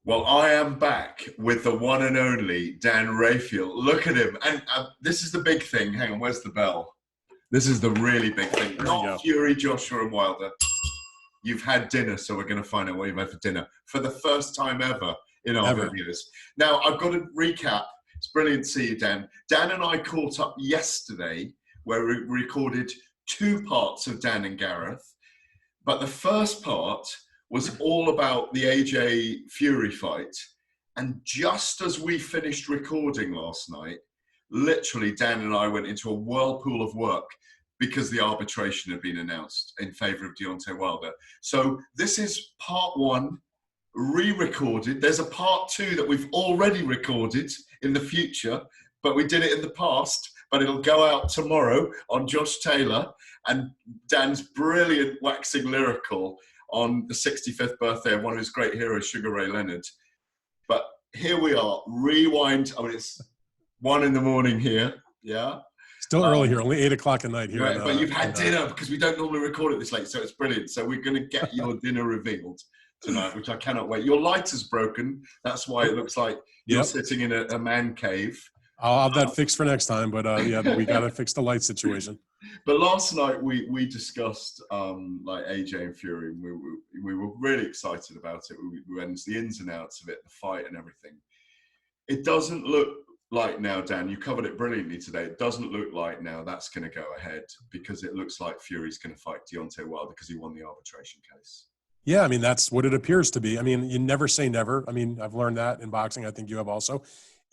Well, I am back with the one and only Dan Rayfield. Look at him. And this is the big thing. Hang on, where's the bell? This is the really big thing. Not Fury, Joshua, and Wilder. You've had dinner, so we're going to find out what you've had for dinner for the first time ever in our videos. Now, I've got to recap. It's brilliant to see you, Dan. Dan and I caught up yesterday where we recorded 2 parts of Dan and Gareth. But the first part was all about the AJ Fury fight. And just as we finished recording last night, literally Dan and I went into a whirlpool of work because the arbitration had been announced in favor of Deontay Wilder. So this is part 1, re-recorded. There's a part 2 that we've already recorded in the future, but we did it in the past, but it'll go out tomorrow on Josh Taylor and Dan's brilliant waxing lyrical on the 65th birthday of one of his great heroes, Sugar Ray Leonard. But here we are, rewind. I mean, it's 1 a.m. here, yeah? Still early here, only 8 o'clock at night here. Right, but you've had dinner because we don't normally record it this late, so it's brilliant. So we're going to get your dinner revealed tonight, which I cannot wait. Your light is broken. That's why it looks like you're sitting in a man cave. I'll have that fixed for next time, but but we got to fix the light situation. But last night we discussed like AJ and Fury. And we were really excited about it. We went into the ins and outs of it, the fight and everything. It doesn't look like now, Dan, you covered it brilliantly today. It doesn't look like now that's going to go ahead because it looks like Fury's going to fight Deontay Wilder because he won the arbitration case. Yeah, I mean, that's what it appears to be. I mean, you never say never. I mean, I've learned that in boxing. I think you have also.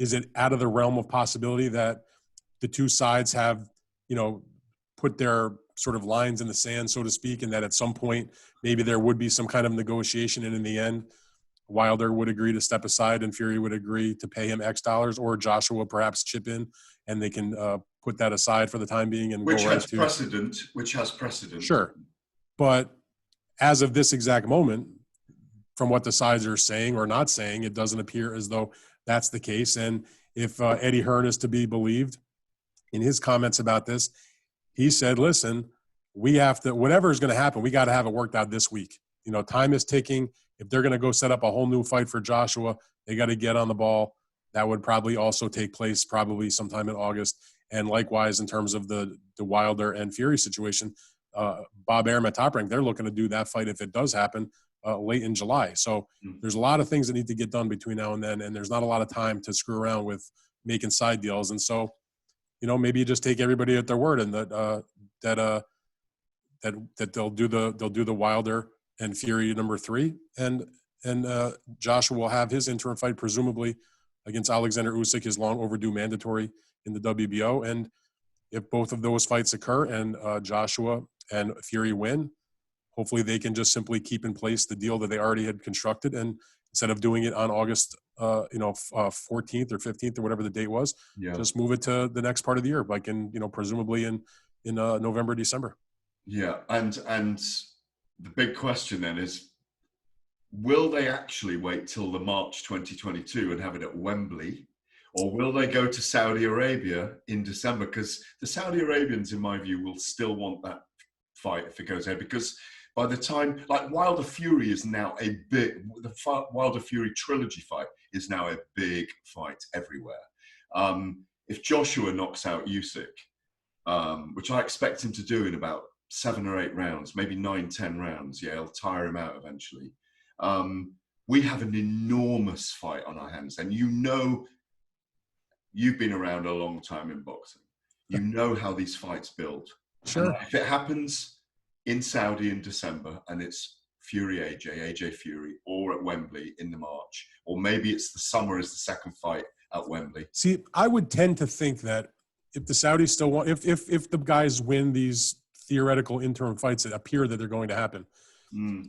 Is it out of the realm of possibility that the two sides have, put their sort of lines in the sand, so to speak, and that at some point maybe there would be some kind of negotiation, and in the end, Wilder would agree to step aside and Fury would agree to pay him X dollars, or Joshua perhaps chip in, and they can put that aside for the time being and which go has precedent. Which has precedent. Sure, but as of this exact moment, from what the sides are saying or not saying, it doesn't appear as though that's the case. And if Eddie Hearn is to be believed in his comments about this, he said, listen, we have to, whatever is going to happen, we got to have it worked out this week. Time is ticking. If they're going to go set up a whole new fight for Joshua, they got to get on the ball. That would probably also take place probably sometime in August. And likewise, in terms of the Wilder and Fury situation, Bob Arum at Top Rank, they're looking to do that fight if it does happen late in July. So there's a lot of things that need to get done between now and then, and there's not a lot of time to screw around with making side deals. And so, maybe you just take everybody at their word, and that they'll do the Wilder and Fury number 3, and Joshua will have his interim fight presumably against Alexander Usyk, his long overdue mandatory in the WBO. And if both of those fights occur and Joshua and Fury win, hopefully they can just simply keep in place the deal that they already had constructed, and instead of doing it on August 14th or 15th or whatever the date was, just move it to the next part of the year, like in presumably in November, December. Yeah, and the big question then is, will they actually wait till the March 2022 and have it at Wembley, or will they go to Saudi Arabia in December? Because the Saudi Arabians, in my view, will still want that fight if it goes ahead, because by the time, like, Wilder Fury is now the Wilder Fury trilogy fight is now a big fight everywhere. If Joshua knocks out Usyk, which I expect him to do in about 7 or 8 rounds, maybe 9, 10 rounds, he'll tire him out eventually. We have an enormous fight on our hands, and you've been around a long time in boxing. You know how these fights build. Sure. And if it happens in Saudi in December and it's Fury AJ Fury, or at Wembley in the March, or maybe it's the summer as the second fight at Wembley. See, I would tend to think that if the Saudis still want, if the guys win these theoretical interim fights that appear that they're going to happen,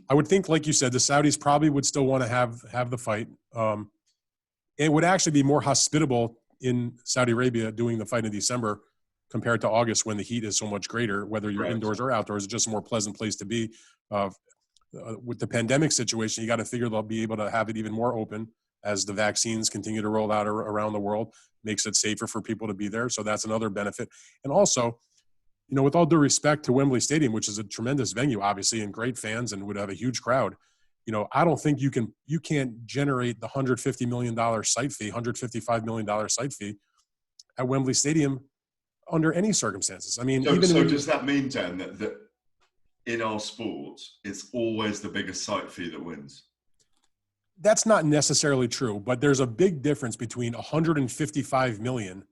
I would think, like you said, the Saudis probably would still want to have the fight. It would actually be more hospitable in Saudi Arabia doing the fight in December compared to August, when the heat is so much greater, whether you're indoors or outdoors. It's just a more pleasant place to be. With the pandemic situation, you got to figure they'll be able to have it even more open as the vaccines continue to roll out around the world. Makes it safer for people to be there. So that's another benefit. And also, with all due respect to Wembley Stadium, which is a tremendous venue, obviously, and great fans and would have a huge crowd, I don't think you can't generate the $150 million site fee, $155 million site fee at Wembley Stadium under any circumstances. I mean, so does that mean, Dan, that in our sport, it's always the biggest site fee that wins? That's not necessarily true, but there's a big difference between 155 million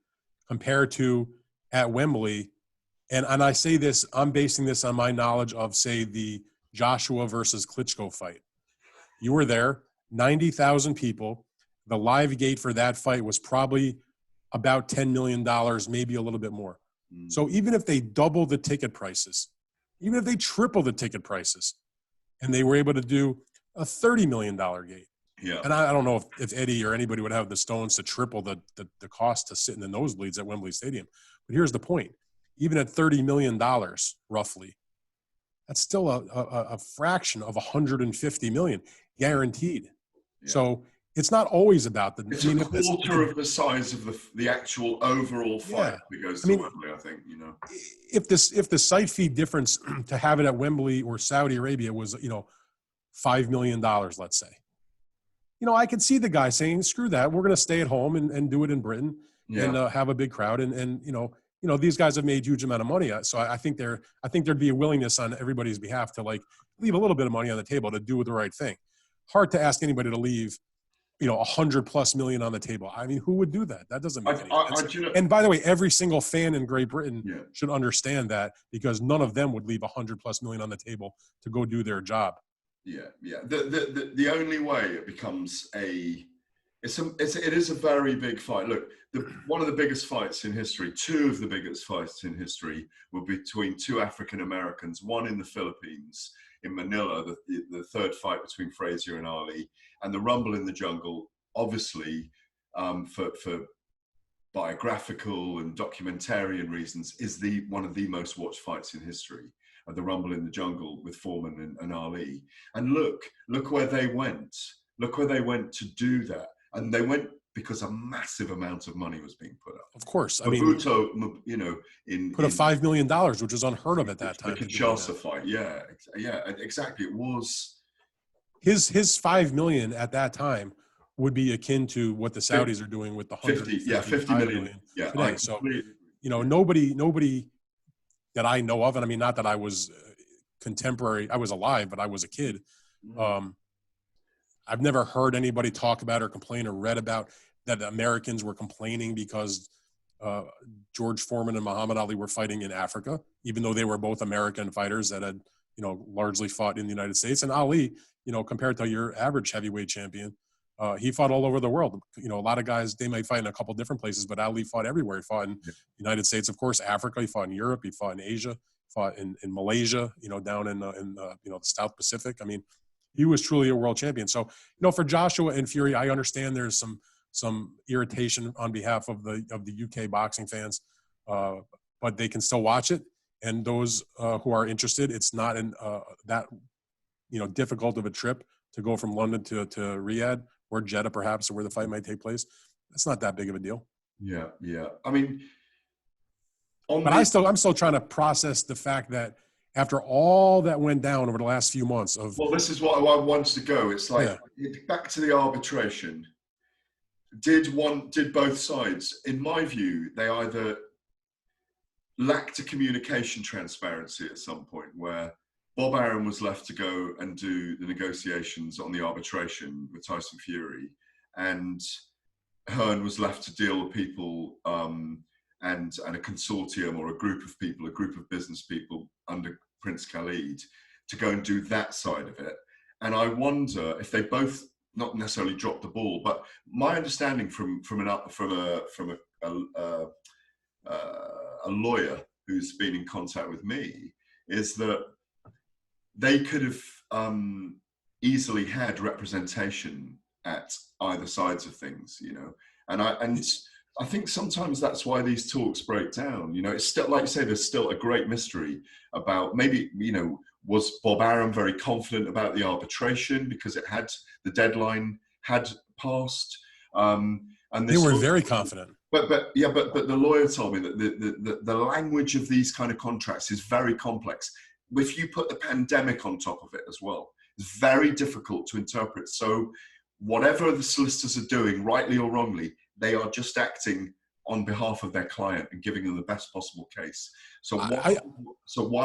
compared to at Wembley. And I say this, I'm basing this on my knowledge of, say, the Joshua versus Klitschko fight. You were there, 90,000 people. The live gate for that fight was probably about $10 million, maybe a little bit more. So even if they double the ticket prices, even if they triple the ticket prices, and they were able to do a $30 million gate. Yeah. And I don't know if Eddie or anybody would have the stones to triple the cost to sit in the nosebleeds at Wembley Stadium. But here's the point. Even at $30 million, roughly, that's still a fraction of 150 million guaranteed. Yeah. So it's not always about the. It's a quarter of the size of the actual overall fight that goes to Wembley. I think if the site fee difference to have it at Wembley or Saudi Arabia was $5 million, let's say, I could see the guy saying, "Screw that, we're going to stay at home and do it in Britain and have a big crowd and these guys have made huge amount of money, so I think there'd be a willingness on everybody's behalf to leave a little bit of money on the table to do the right thing. Hard to ask anybody to leave, $100+ million on the table. I mean, who would do that? That doesn't make any sense. And by the way, every single fan in Great Britain should understand that, because none of them would leave $100+ million on the table to go do their job. Yeah. The only way it becomes it is a very big fight. Look, one of the biggest fights in history, two of the biggest fights in history, were between two African Americans, one in the Philippines, in Manila, the third fight between Frazier and Ali, and the Rumble in the Jungle, obviously, for biographical and documentarian reasons, is one of the most watched fights in history. The Rumble in the Jungle with Foreman and Ali. And look where they went. Look where they went to do that. And they went because a massive amount of money was being put up. Of course. I mean, put up $5 million, which was unheard of at that time. The Kinshasa fight. Yeah, exactly. It was. His $5 million at that time would be akin to what the Saudis are doing with the 50 million. Yeah. Today. So, nobody that I know of, and I mean, not that I was contemporary, I was alive, but I was a kid. I've never heard anybody talk about or complain or read about that Americans were complaining because George Foreman and Muhammad Ali were fighting in Africa, even though they were both American fighters that had, largely fought in the United States. And Ali, compared to your average heavyweight champion, he fought all over the world. A lot of guys, they might fight in a couple different places, but Ali fought everywhere. He fought in the United States, of course, Africa. He fought in Europe. He fought in Asia. Fought in Malaysia. Down in the South Pacific. I mean, he was truly a world champion. So, for Joshua and Fury, I understand there's some irritation on behalf of the UK boxing fans, but they can still watch it. And those who are interested, it's not that difficult of a trip to go from London to Riyadh or Jeddah, perhaps, or where the fight might take place. That's not that big of a deal. Yeah. I mean, I'm still trying to process the fact that after all that went down over the last few months this is what I wanted to go. It's like back to the arbitration. Did both sides, in my view, they either lacked a communication transparency at some point where Bob Arum was left to go and do the negotiations on the arbitration with Tyson Fury, and Hearn was left to deal with people and a consortium or a group of business people under Prince Khalid to go and do that side of it. And I wonder if they both not necessarily dropped the ball, but my understanding from a lawyer who's been in contact with me is that they could have easily had representation at either sides of things, and I think sometimes that's why these talks break down. It's still, like you say, there's still a great mystery about maybe, was Bob Arum very confident about the arbitration because the deadline had passed? And they were very confident. But the lawyer told me that the language of these kind of contracts is very complex. If you put the pandemic on top of it as well, It's very difficult to interpret. So whatever the solicitors are doing, rightly or wrongly, they are just acting on behalf of their client and giving them the best possible case. So I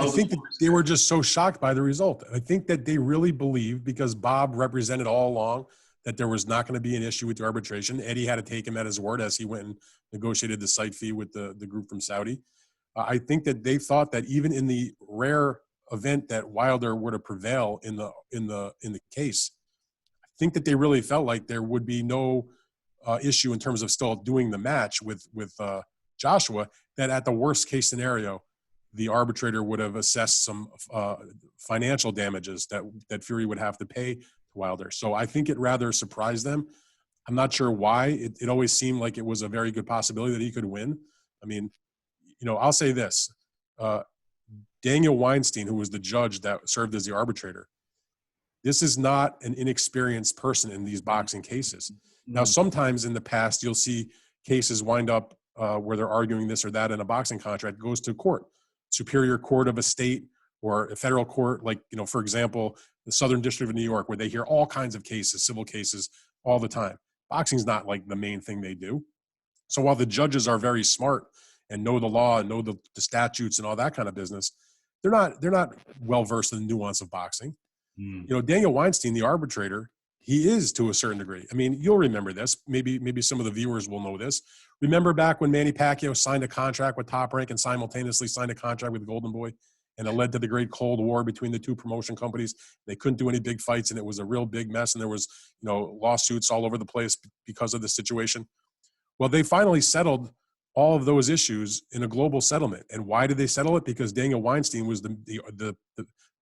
think that they were just so shocked by the result. I think that they really believed, because Bob represented all along that there was not going to be an issue with the arbitration. Eddie had to take him at his word as he went and negotiated the site fee with the group from Saudi. I think that they thought that even in the rare event that Wilder were to prevail in the case, I think that they really felt like there would be no issue in terms of still doing the match with Joshua, that at the worst case scenario, the arbitrator would have assessed some financial damages that Fury would have to pay to Wilder. So I think it rather surprised them. I'm not sure why. It always seemed like it was a very good possibility that he could win. I mean, I'll say this. Daniel Weinstein, who was the judge that served as the arbitrator, this is not an inexperienced person in these boxing cases. Now, sometimes in the past, you'll see cases wind up where they're arguing this or that in a boxing contract, goes to court, superior court of a state or a federal court, like, for example, the Southern District of New York, where they hear all kinds of cases, civil cases, all the time. Boxing's not like the main thing they do. So while the judges are very smart and know the law and know the statutes and all that kind of business, they're not well-versed in the nuance of boxing. Daniel Weinstein, the arbitrator, he is to a certain degree. I mean, you'll remember this. Maybe some of the viewers will know this. Remember back when Manny Pacquiao signed a contract with Top Rank and simultaneously signed a contract with Golden Boy, and it led to the great Cold War between the two promotion companies. They couldn't do any big fights, and it was a real big mess, and there was, lawsuits all over the place because of the situation. Well, they finally settled all of those issues in a global settlement. And why did they settle it? Because Daniel Weinstein was the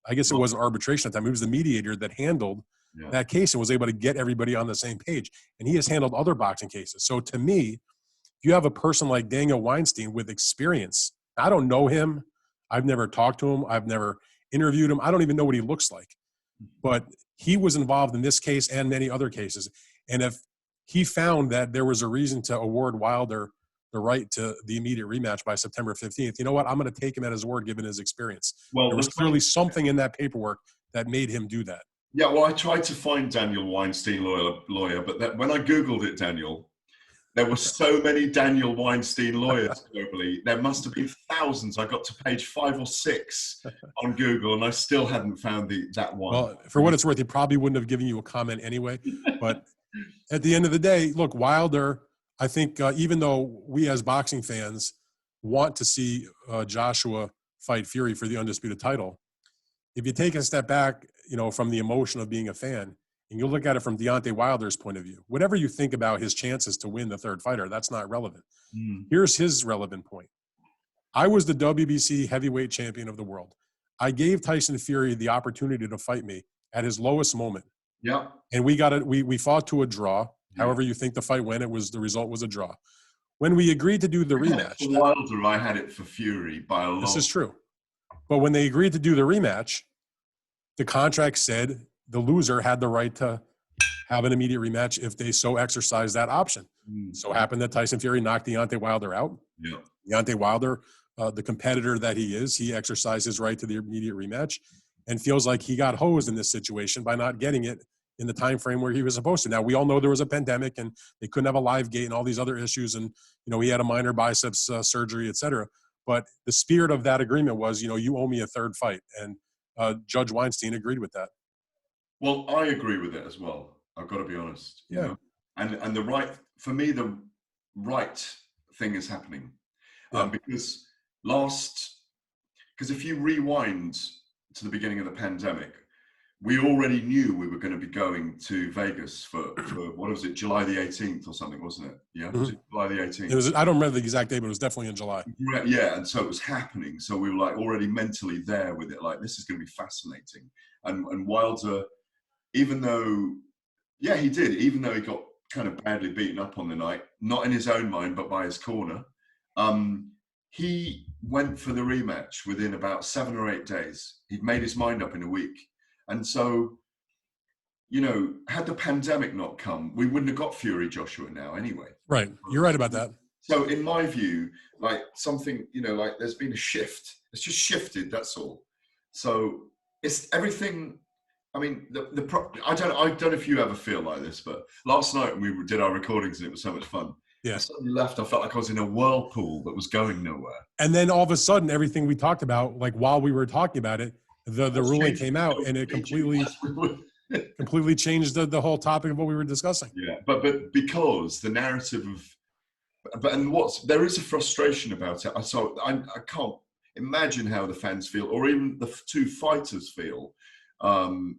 I guess it wasn't arbitration at the time. He was the mediator that handled that case and was able to get everybody on the same page. And he has handled other boxing cases. So to me, if you have a person like Daniel Weinstein with experience, I don't know him. I've never talked to him. I've never interviewed him. I don't even know what he looks like. But he was involved in this case and many other cases. And if he found that there was a reason to award Wilder the right to the immediate rematch by September 15th, you know what? I'm going to take him at his word, given his experience. Well, there was clearly something in that paperwork that made him do that. Yeah, well, I tried to find Daniel Weinstein lawyer, but when I Googled it, Daniel, there were so many Daniel Weinstein lawyers globally. There must have been thousands. I got to page 5 or 6 on Google, and I still hadn't found that one. Well, for what it's worth, he probably wouldn't have given you a comment anyway. But at the end of the day, look, Wilder, I think even though we as boxing fans want to see Joshua fight Fury for the undisputed title, if you take a step back, from the emotion of being a fan, and you look at it from Deontay Wilder's point of view, whatever you think about his chances to win the third fighter, that's not relevant. Here's his relevant point. I was the WBC heavyweight champion of the world. I gave Tyson Fury the opportunity to fight me at his lowest moment. Yeah. And we fought to a draw. However you think the fight went, the result was a draw. When we agreed to do the rematch. For Wilder, I had it for Fury by a lot. This is true. But when they agreed to do the rematch, the contract said the loser had the right to have an immediate rematch if they so exercised that option. So happened that Tyson Fury knocked Deontay Wilder out. Yeah. Deontay Wilder, the competitor that he is, he exercised his right to the immediate rematch and feels like he got hosed in this situation by not getting it in the time frame where he was supposed to. Now, we all know there was a pandemic and they couldn't have a live gate and all these other issues. And, he had a minor biceps surgery, et cetera. But the spirit of that agreement was, you owe me a third fight. And Judge Weinstein agreed with that. Well, I agree with it as well. I've got to be honest. Yeah. And the right thing is happening. Because if you rewind to the beginning of the pandemic, we already knew we were going to be going to Vegas for what was it, July the 18th or something, wasn't it? Yeah, Mm-hmm. Was it July the 18th? It was. I don't remember the exact date, but it was definitely in July. Yeah, and so it was happening. So we were like already mentally there with it. Like, this is going to be fascinating. And Wilder, even though he got kind of badly beaten up on the night, not in his own mind, but by his corner, he went for the rematch within about 7 or 8 days. He'd made his mind up in a week. And so, had the pandemic not come, we wouldn't have got Fury Joshua now anyway. Right. You're right about that. So in my view, like something, like there's been a shift. It's just shifted, that's all. So it's everything I mean, I don't know if you ever feel like this, but last night when we did our recordings and it was so much fun. Yeah. I suddenly left. I felt like I was in a whirlpool that was going nowhere. And then all of a sudden, everything we talked about, like while we were talking about it, the ruling came out and it completely changed the whole topic of what we were discussing. Yeah, but because the narrative of, there is a frustration about it. I can't imagine how the fans feel, or even the two fighters feel,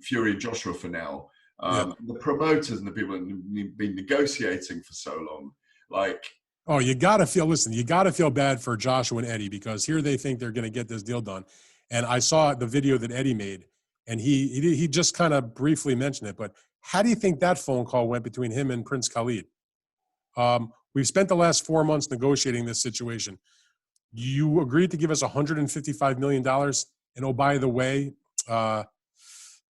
Fury and Joshua for now. The promoters and the people that have been negotiating for so long, like. Oh, you got to feel bad for Joshua and Eddie, because here they think they're going to get this deal done. And I saw the video that Eddie made, and he just kind of briefly mentioned it. But how do you think that phone call went between him and Prince Khalid? We've spent the last 4 months negotiating this situation. You agreed to give us $155 million. And oh, by the way,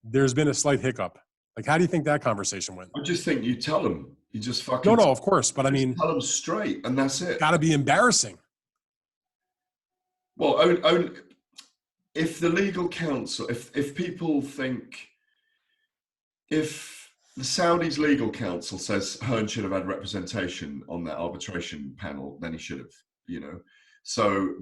there's been a slight hiccup. Like, how do you think that conversation went? I just think you tell them. You just fucking... No, of course. But I mean... tell them straight, and that's it. Got to be embarrassing. Well, if the legal counsel... If people think... If the Saudis' legal counsel says Hearn should have had representation on that arbitration panel, then he should have, you know. So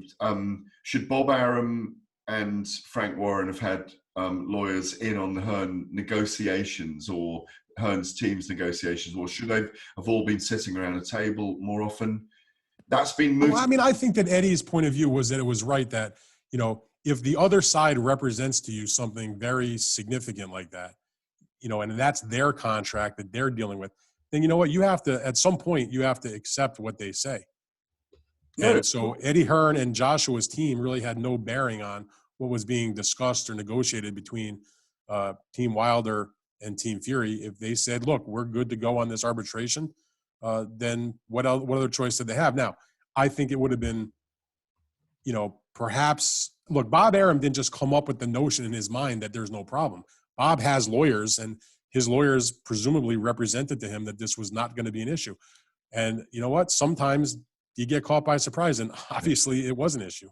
should Bob Arum and Frank Warren have had lawyers in on the Hearn negotiations, or Hearn's team's negotiations, or should they have all been sitting around a table more often? That's been moved. Well, I mean, I think that Eddie's point of view was that it was right that, you know, if the other side represents to you something very significant like that, you know, and that's their contract that they're dealing with, then you know what, you have to, at some point, you have to accept what they say. And so Eddie Hearn and Joshua's team really had no bearing on what was being discussed or negotiated between Team Wilder and Team Fury. If they said, look, we're good to go on this arbitration, then what other choice did they have? Now, I think it would have been, you know, perhaps, look, Bob Arum didn't just come up with the notion in his mind that there's no problem. Bob has lawyers, and his lawyers presumably represented to him that this was not going to be an issue. And you know what? Sometimes you get caught by surprise, and obviously it was an issue.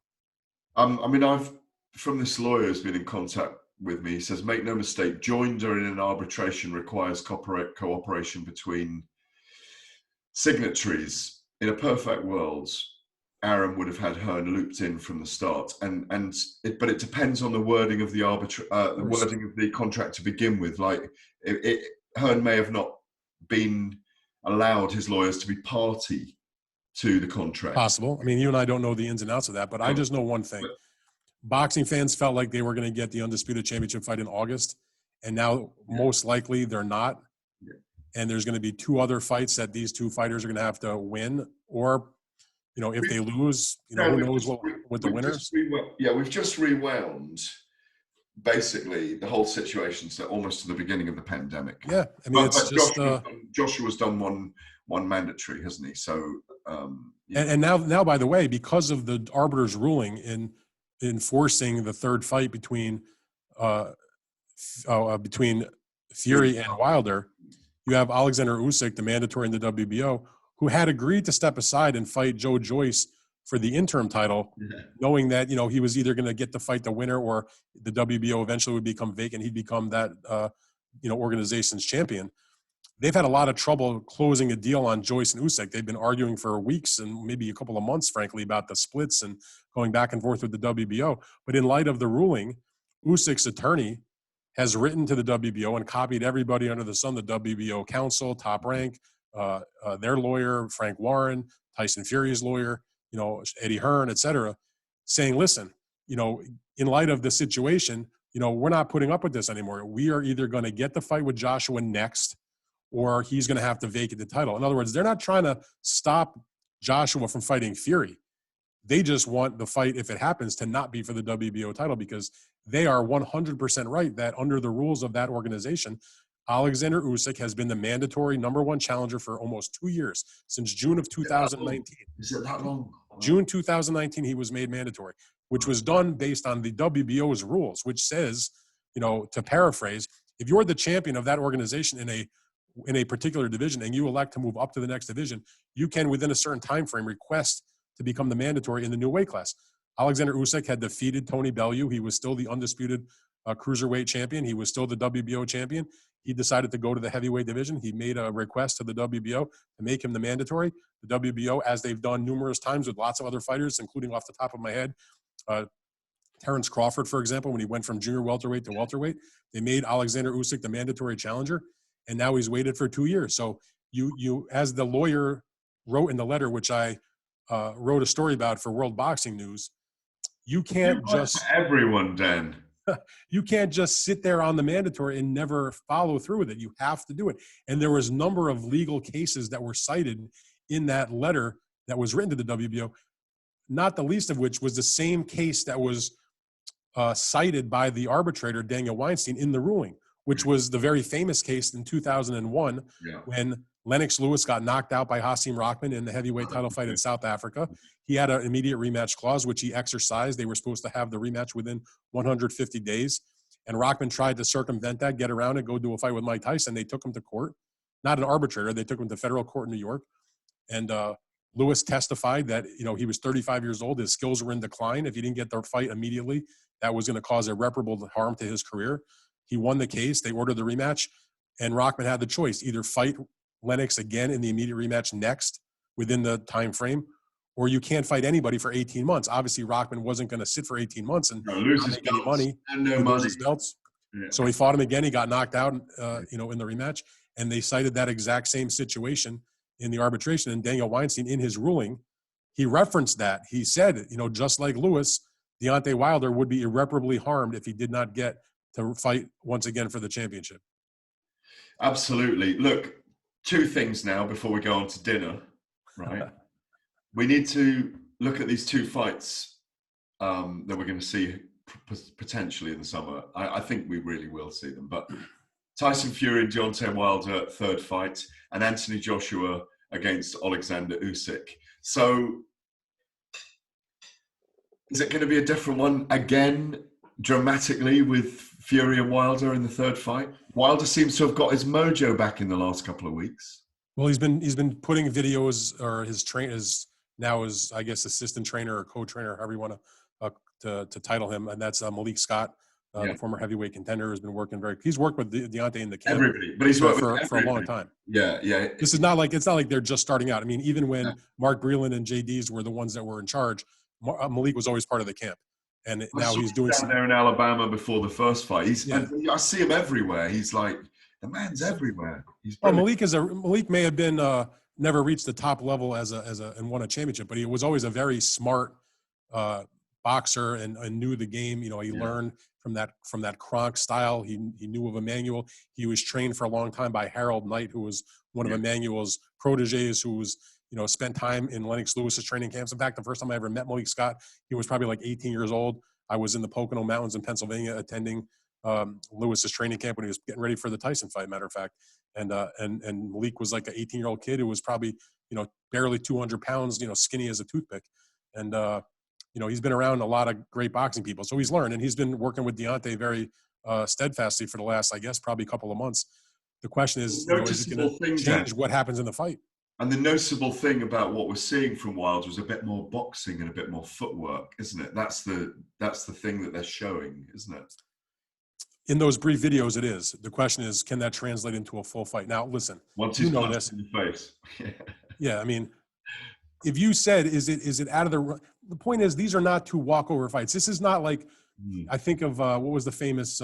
I mean, from this lawyer who's been in contact with me, he says, make no mistake, joinder in an arbitration requires cooperation between signatories. In a perfect world, Arum would have had Hearn looped in from the start, but it depends on the wording of the wording of the contract to begin with. Like, Hearn may have not been allowed his lawyers to be party to the contract. Possible. I mean, you and I don't know the ins and outs of that, but I just know one thing. Boxing fans felt like they were going to get the undisputed championship fight in August, and now most likely they're not. Yeah. And there's going to be two other fights that these two fighters are going to have to win, or, you know, if they lose, you know, who knows what the winners. We've just rewound basically the whole situation to almost to the beginning of the pandemic. Yeah, I mean, it's just Joshua's done one mandatory, hasn't he? So and now, by the way, because of the arbiter's ruling in enforcing the third fight between Fury and Wilder, you have Alexander Usyk, the mandatory in the WBO, who had agreed to step aside and fight Joe Joyce for the interim title, knowing that, you know, he was either going to get to fight the winner or the WBO eventually would become vacant. He'd become that, organization's champion. They've had a lot of trouble closing a deal on Joyce and Usyk. They've been arguing for weeks and maybe a couple of months, frankly, about the splits and going back and forth with the WBO. But in light of the ruling, Usyk's attorney has written to the WBO and copied everybody under the sun, the WBO counsel, Top Rank, their lawyer, Frank Warren, Tyson Fury's lawyer, you know, Eddie Hearn, et cetera, saying, listen, you know, in light of the situation, you know, we're not putting up with this anymore. We are either going to get the fight with Joshua next, or he's going to have to vacate the title. In other words, they're not trying to stop Joshua from fighting Fury. They just want the fight, if it happens, to not be for the WBO title, because they are 100% right that under the rules of that organization, Alexander Usyk has been the mandatory number one challenger for almost 2 years, since June of 2019. Is it that long? June 2019, he was made mandatory, which was done based on the WBO's rules, which says, you know, to paraphrase, if you're the champion of that organization in a particular division and you elect to move up to the next division, you can, within a certain time frame, request to become the mandatory in the new weight class. Alexander Usyk had defeated Tony Bellew. He was still the undisputed cruiserweight champion. He was still the WBO champion. He decided to go to the heavyweight division. He made a request to the WBO to make him the mandatory. The WBO, as they've done numerous times with lots of other fighters, including off the top of my head, Terrence Crawford, for example, when he went from junior welterweight to welterweight, they made Alexander Usyk the mandatory challenger, and now he's waited for 2 years. So you, as the lawyer wrote in the letter, which I wrote a story about for World Boxing News, you can't just everyone, Dan. You can't just sit there on the mandatory and never follow through with it. You have to do it. And there was a number of legal cases that were cited in that letter that was written to the WBO, not the least of which was the same case that was cited by the arbitrator, Daniel Weinstein, in the ruling, which was the very famous case in 2001 when Lennox Lewis got knocked out by Hasim Rahman in the heavyweight title fight in South Africa. He had an immediate rematch clause, which he exercised. They were supposed to have the rematch within 150 days. And Rahman tried to circumvent that, get around it, go do a fight with Mike Tyson. They took him to court, not an arbitrator. They took him to federal court in New York. And Lewis testified that, he was 35 years old. His skills were in decline. If he didn't get the fight immediately, that was going to cause irreparable harm to his career. He won the case. They ordered the rematch. And Rahman had the choice, either fight Lennox again in the immediate rematch next within the time frame, or you can't fight anybody for 18 months. Obviously, Rahman wasn't going to sit for 18 months and lose his belts money and no money. Lose his belts. Yeah. So he fought him again. He got knocked out, in the rematch, and they cited that exact same situation in the arbitration. And Daniel Weinstein, in his ruling, he referenced that. He said, just like Lewis, Deontay Wilder would be irreparably harmed if he did not get to fight once again for the championship. Absolutely. Look, 2 things now before we go on to dinner, right? We need to look at these 2 fights that we're going to see potentially in the summer. I think we really will see them. But Tyson Fury and Deontay Wilder, 3rd fight, and Anthony Joshua against Alexander Usyk. So is it going to be a different one again, dramatically, with Fury and Wilder in the 3rd fight? Wilder seems to have got his mojo back in the last couple of weeks. Well, he's been putting videos, or his I guess assistant trainer or co-trainer, however you want to title him, and that's Malik Scott, the former heavyweight contender, has been working he's worked with Deontay in the camp. Everybody, but he's worked for a long time. Yeah. This is not like they're just starting out. I mean, even when Mark Breland and JD's were the ones that were in charge, Malik was always part of the camp, and now he's doing down there in Alabama before the 1st fight. I see him everywhere. He's like, the man's everywhere. Malik may have been never reached the top level and won a championship, but he was always a very smart boxer and knew the game. He learned from that Kronk style. He knew of Emmanuel. He was trained for a long time by Harold Knight, who was one of Emmanuel's proteges, who was spent time in Lennox Lewis's training camps. In fact, the first time I ever met Malik Scott, he was probably like 18 years old. I was in the Pocono Mountains in Pennsylvania attending Lewis's training camp when he was getting ready for the Tyson fight, matter of fact. And Malik was like an 18-year-old kid who was probably, barely 200 pounds, skinny as a toothpick. And, he's been around a lot of great boxing people. So he's learned, and he's been working with Deontay very steadfastly for the last, I guess, probably a couple of months. The question is, is it going to change what happens in the fight? And the noticeable thing about what we're seeing from Wilder is a bit more boxing and a bit more footwork, isn't it? That's the thing that they're showing, isn't it? In those brief videos, it is. The question is, can that translate into a full fight? Now, listen. Once he's punched in the face. Yeah, I mean, if you said, is it out of the point is, these are not 2 walkover fights. This is not like, I think of, what was the famous,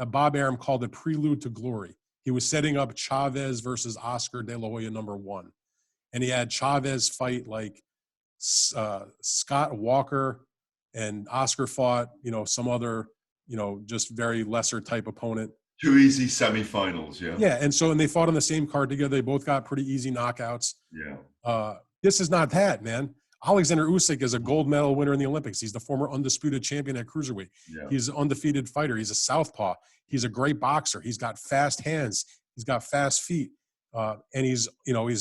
Bob Arum called it Prelude to Glory. He was setting up Chavez versus Oscar De La Hoya #1. And he had Chavez fight like Scott Walker, and Oscar fought, some other, just very lesser type opponent. 2 easy semifinals, yeah. Yeah, and they fought on the same card together. They both got pretty easy knockouts. Yeah. This is not that, man. Alexander Usyk is a gold medal winner in the Olympics. He's the former undisputed champion at cruiserweight. Yeah. He's an undefeated fighter. He's a southpaw. He's a great boxer. He's got fast hands. He's got fast feet. And he's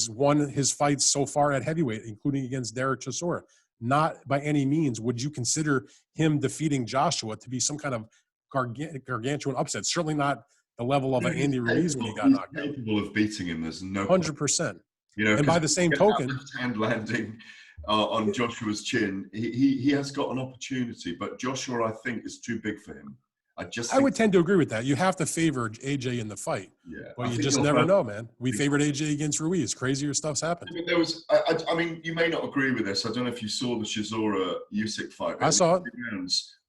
won his fights so far at heavyweight, including against Derek Chisora. Not by any means would you consider him defeating Joshua to be some kind of gargantuan upset. Certainly not the level of an Andy Ruiz when he got knocked out. Capable of beating him. There's no 100%. And by the same token, hand landing on Joshua's chin, he has got an opportunity, but Joshua, I think, is too big for him. I would tend to agree with that. You have to favor AJ in the fight. Yeah. But you just never know, man. We favored AJ against Ruiz. Crazier stuff's happened. I mean, there was, I mean, you may not agree with this. I don't know if you saw the Chisora-Usyk fight. I saw it.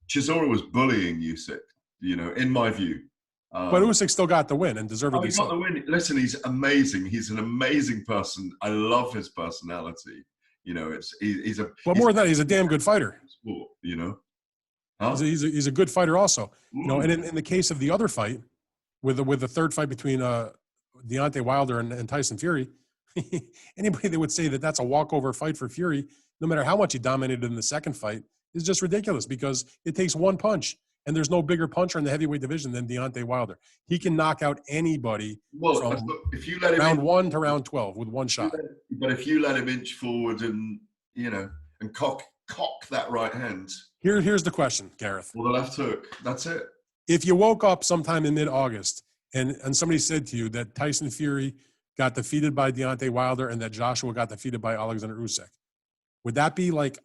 Chisora was bullying Usyk, you know, in my view. But Usyk still got the win and deservedly so. He got the win. Listen, he's amazing. He's an amazing person. I love his personality. You know, he's a. Well, more than that, he's a damn good fighter. Sport, you know. Huh? He's a good fighter also. You know, and in the case of the other fight, with the third fight between Deontay Wilder and Tyson Fury, anybody that would say that that's a walkover fight for Fury, no matter how much he dominated in the second fight, is just ridiculous because it takes one punch. And there's no bigger puncher in the heavyweight division than Deontay Wilder. He can knock out anybody from if you let him round 1 to round 12 with one shot. But if you let him inch forward and, you know, and cock that right hand. Here's the question, Gareth. Or the left hook. That's it. If you woke up sometime in mid-August and somebody said to you that Tyson Fury got defeated by Deontay Wilder and that Joshua got defeated by Alexander Usyk, would that be like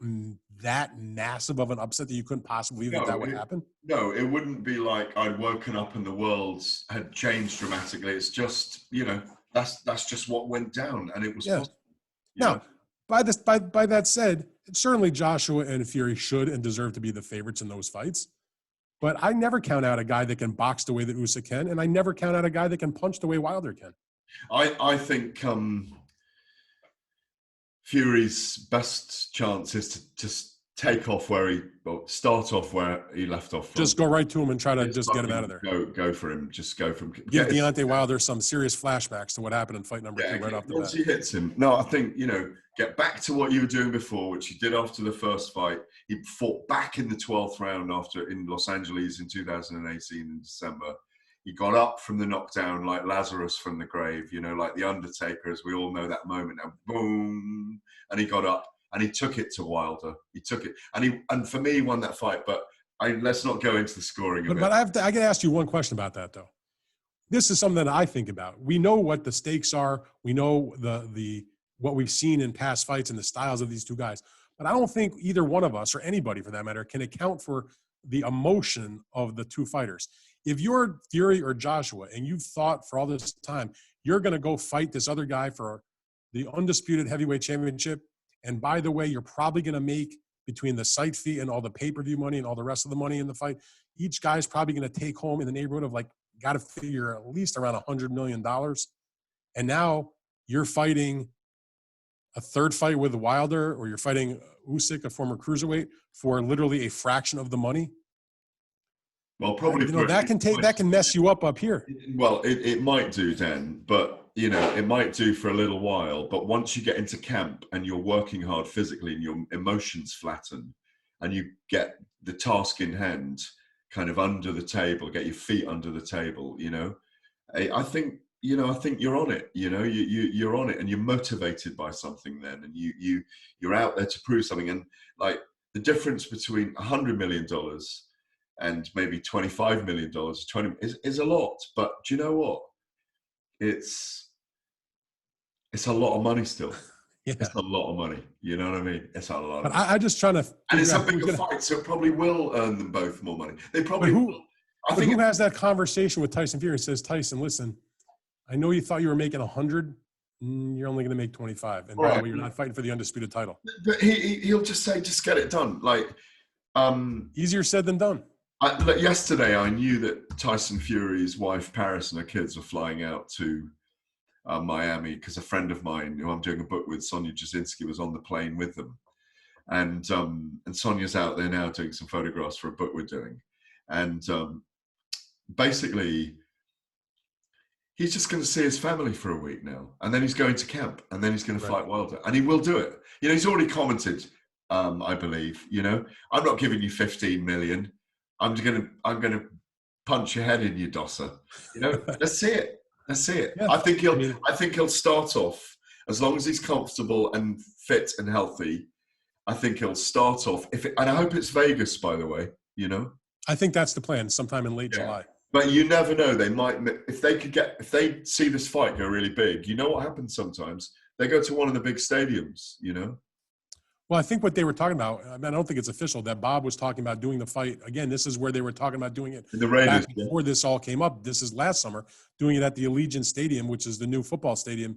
that massive of an upset that you couldn't possibly believe that would happen? No, it wouldn't be like I'd woken up and the world had changed dramatically. It's just, you know, that's just what went down, and it was possible. Now, by that said, certainly Joshua and Fury should and deserve to be the favorites in those fights. But I never count out a guy that can box the way that Usyk can, and I never count out a guy that can punch the way Wilder can. I think Fury's best chance is to just start off where he left off. Just go right to him and try to just get him out of there. Go for him. Just go for him. Give Deontay Wilder some serious flashbacks to what happened in fight number 2 right off the bat. Once he hits him. No, I think, you know, get back to what you were doing before, which he did after the first fight. He fought back in the 12th round in Los Angeles in 2018 in December. He got up from the knockdown like Lazarus from the grave, you know, like The Undertaker, as we all know that moment. And boom, and he got up. And he took it to Wilder. He took it, and for me, he won that fight. But let's not go into the scoring of it. But I got to ask you one question about that, though. This is something that I think about. We know what the stakes are. We know the what we've seen in past fights and the styles of these two guys. But I don't think either one of us, or anybody for that matter, can account for the emotion of the two fighters. If you're Fury or Joshua, and you've thought for all this time you're going to go fight this other guy for the undisputed heavyweight championship. And by the way, you're probably going to make between the site fee and all the pay-per-view money and all the rest of the money in the fight, each guy's probably going to take home in the neighborhood of got to figure at least around $100 million. And now you're fighting a third fight with Wilder, or you're fighting Usyk, a former cruiserweight, for literally a fraction of the money. Well, probably that can mess you up here. Well, it might do, Dan, but you know, it might do for a little while. But once you get into camp and you're working hard physically and your emotions flatten, and you get the task in hand, kind of under the table, get your feet under the table, you know, I think you're on it. You know, you're on it, and you're motivated by something then, and you're out there to prove something. And like the difference between $100 million and maybe $25 million, is a lot. But do you know what? It's a lot of money still. Yeah. It's a lot of money. You know what I mean? It's a lot. But I just trying to. And it's a bigger fight, so it probably will earn them both more money. They probably will. Who has that conversation with Tyson Fury and says, Tyson, listen, I know you thought you were making 100. You're only going to make 25. And by the way, you're not fighting for the undisputed title. But he'll just say, just get it done. Easier said than done. Yesterday, I knew that Tyson Fury's wife, Paris, and her kids were flying out to Miami because a friend of mine who I'm doing a book with, Sonia Jasinski, was on the plane with them. And Sonia's out there now doing some photographs for a book we're doing. And basically, he's just going to see his family for a week now. And then he's going to camp. And then he's going to fight Wilder. And he will do it. You know, he's already commented, I believe, you know, I'm not giving you 15 million. I'm going to punch your head in, you dosser. You know, let's see it. Let's see it. Yeah. I think he'll start off, as long as he's comfortable and fit and healthy. I think he'll start off. And I hope it's Vegas, by the way. You know, I think that's the plan. Sometime in late July. But you never know. They might, if they see this fight go really big. You know what happens sometimes? They go to one of the big stadiums. You know. Well, I think what they were talking about, I mean, I don't think it's official, that Bob was talking about doing the fight. Again, this is where they were talking about doing it The Raiders, back before this all came up. This is last summer, doing it at the Allegiant Stadium, which is the new football stadium,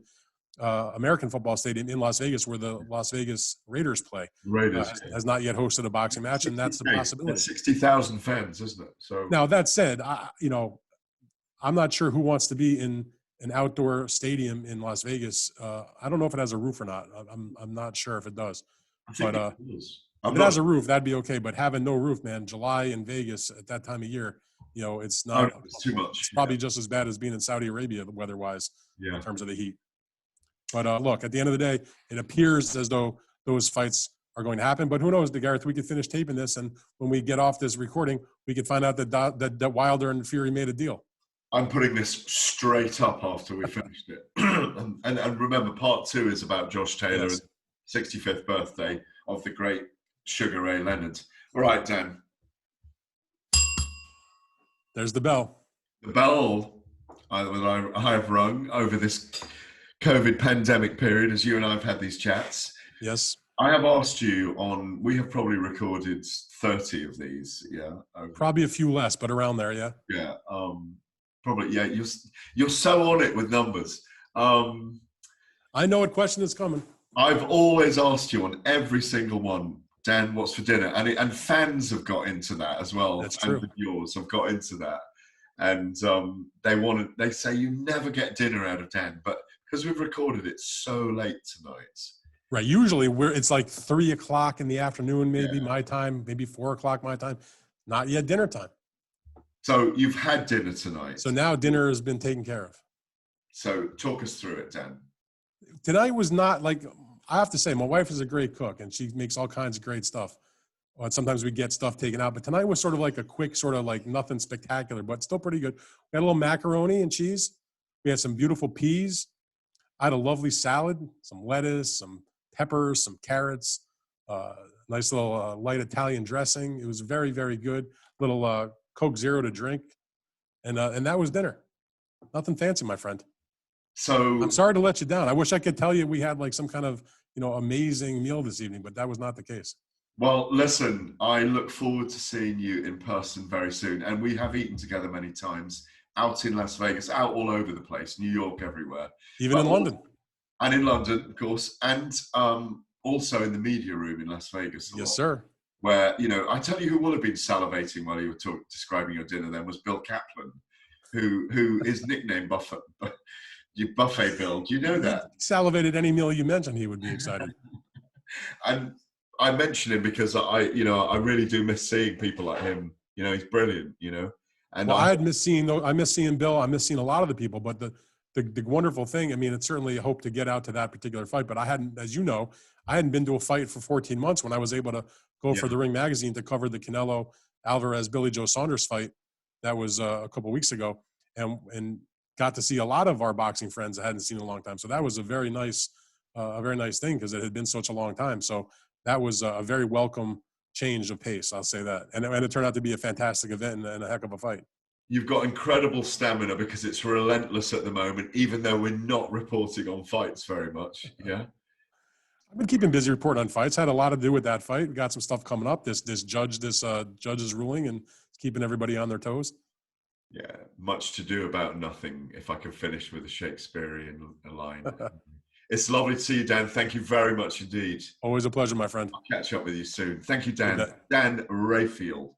American football stadium in Las Vegas, where the Las Vegas Raiders play. Raiders has not yet hosted a boxing match, and that's the possibility. That's 60,000 fans, isn't it? So now that said, I'm not sure who wants to be in an outdoor stadium in Las Vegas. I don't know if it has a roof or not. I'm not sure if it does. But if it has a roof, that'd be okay. But having no roof, man, July in Vegas at that time of year, it's not. It's too much. It's probably just as bad as being in Saudi Arabia weather-wise in terms of the heat. But look, at the end of the day, it appears as though those fights are going to happen. But who knows, Gareth? We could finish taping this, and when we get off this recording, we could find out that Wilder and Fury made a deal. I'm putting this straight up after we finished it. and remember, part 2 is about Josh Taylor's 65th birthday of the great Sugar Ray Leonard. All right, Dan. There's the bell. The bell that I have rung over this COVID pandemic period, as you and I have had these chats. Yes. I have asked you we have probably recorded 30 of these, Probably a few less, but around there, yeah. Yeah, probably, yeah. You're so on it with numbers. I know what question is coming. I've always asked you on every single one, Dan, what's for dinner? And fans have got into that as well. That's true. And yours have got into that. And they say you never get dinner out of Dan, but because we've recorded it so late tonight. Right. Usually it's like 3:00 in the afternoon, maybe my time, maybe 4:00 my time. Not yet dinner time. So you've had dinner tonight. So now dinner has been taken care of. So talk us through it, Dan. Tonight was not like, I have to say, my wife is a great cook and she makes all kinds of great stuff. And sometimes we get stuff taken out, but tonight was sort of like a quick, sort of like nothing spectacular, but still pretty good. We had a little macaroni and cheese. We had some beautiful peas. I had a lovely salad, some lettuce, some peppers, some carrots, nice little light Italian dressing. It was very, very good. Little Coke Zero to drink. And that was dinner. Nothing fancy, my friend. So I'm sorry to let you down. I wish I could tell you we had like some kind of, amazing meal this evening, but that was not the case. Well, listen, I look forward to seeing you in person very soon. And we have eaten together many times out in Las Vegas, out all over the place, New York, everywhere. Even in London. And in London, of course. And also in the media room in Las Vegas. Yes, sir. Where, I tell you who will have been salivating while you were describing your dinner then was Bill Kaplan, who is nicknamed Buffet Bill. Do you know that? He salivated any meal you mentioned, he would be excited. And I mention him because I really do miss seeing people like him. He's brilliant, And I miss seeing Bill. I miss seeing a lot of the people, but the wonderful thing, I mean, it's certainly a hope to get out to that particular fight, but I hadn't been to a fight for 14 months when I was able to go for the Ring magazine to cover the Canelo Alvarez Billy Joe Saunders fight. That was a couple of weeks ago, and got to see a lot of our boxing friends I hadn't seen in a long time. So that was a very nice thing because it had been such a long time. So that was a very welcome change of pace. I'll say that. And it turned out to be a fantastic event and a heck of a fight. You've got incredible stamina because it's relentless at the moment, even though we're not reporting on fights very much. Yeah. I've been keeping busy reporting on fights. Had a lot to do with that fight. We got some stuff coming up. This judge's ruling and keeping everybody on their toes. Yeah, much to do about nothing, if I can finish with a Shakespearean line. It's lovely to see you, Dan. Thank you very much indeed. Always a pleasure, my friend. I'll catch up with you soon. Thank you, Dan. Dan Rafael.